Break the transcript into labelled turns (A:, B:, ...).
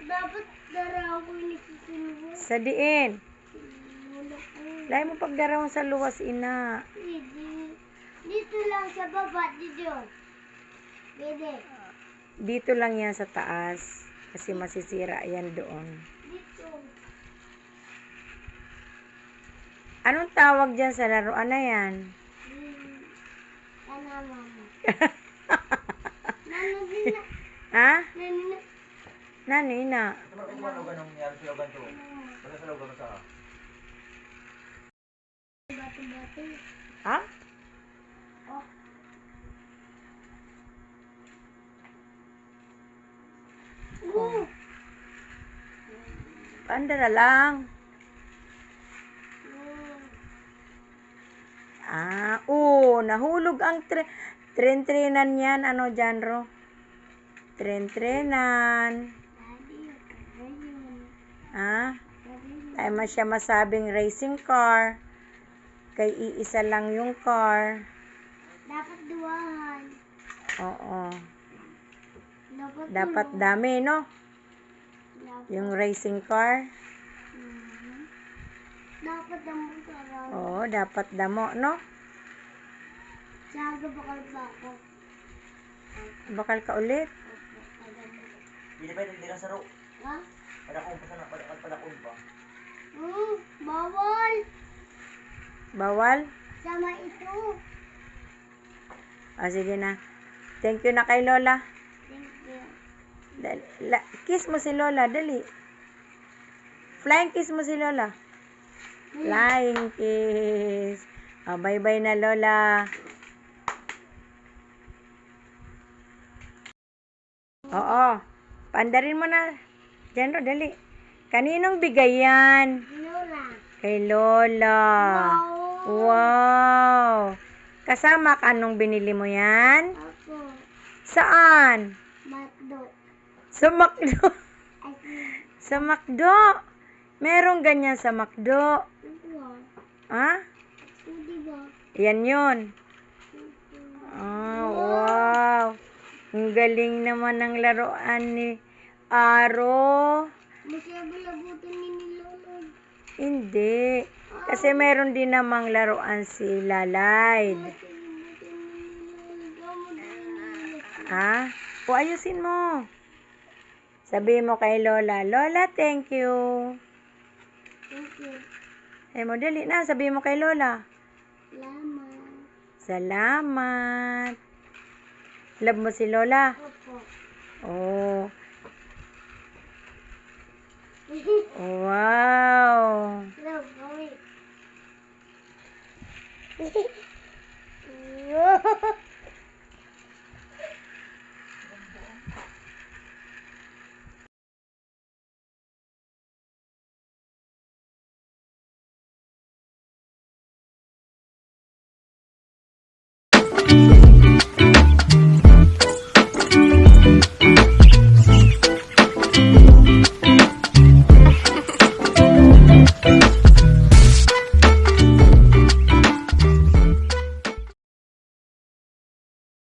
A: Dapat daraw ko ini susunod.
B: Sa diin.
A: Wala po.
B: Lahi mo pagdaraw sa luwas, ina.
A: Dito lang sa baba, dito. Pwede.
B: Dito lang yan sa taas. Kasi masisira yan doon.
A: Dito.
B: Anong tawag dyan sa laruan na yan?
A: Ano, mama? Nano din na.
B: Ha?
A: Nano na.
B: Nani na?
A: Batu-batu.
B: Ha?
A: Oh.
B: Paanda na lang. Nahulog ang tren-trenan yan. Ano, Janro? Tren-trenan. Ha? Ay siya masabing racing car. Kay iisa lang yung car.
A: Dapat duwahan.
B: Oo.
A: Dapat
B: Dapat dami, no? Yung racing car.
A: Dapat damo sarang.
B: Oo, dapat damo, no?
A: Saga bakal pa ako.
B: Bakal ka ulit.
C: Hindi pa hindi ka saro.
A: Ha?
C: Padakong pa sana, padakong pa.
A: Bawal.
B: Bawal?
A: Sama ito.
B: Sige na. Thank you na kay Lola.
A: Thank you.
B: Kiss mo si Lola, dali. Flying kiss mo si Lola. Flying kiss. Bye-bye na, Lola. Oo. Pandarin mo na. Janro, dali. Kaninong bigay yan?
A: Lola.
B: Kay Lola. Wow. Kasama ka nung binili mo yan?
A: Ako.
B: Saan?
A: Matdo.
B: Sa McDo.
A: Ay,
B: Sa McDo. Merong ganyan sa McDo.
A: ito.
B: Ha?
A: Hindi ba?
B: Yan yun. Wow. Ang galing naman ng laruan ni Aro.
A: Masaya ba labutin ni Lola?
B: Hindi. Kasi meron din namang laruan si Lalayd. Ha? O ayusin mo. Sabihin mo kay Lola, Lola, thank you.
A: Thank you.
B: Eh mo, dali na. Sabihin mo kay Lola.
A: Salamat.
B: Salamat. Love mo si Lola?
A: Opo.
B: Oh. Wow.
A: Love, wait.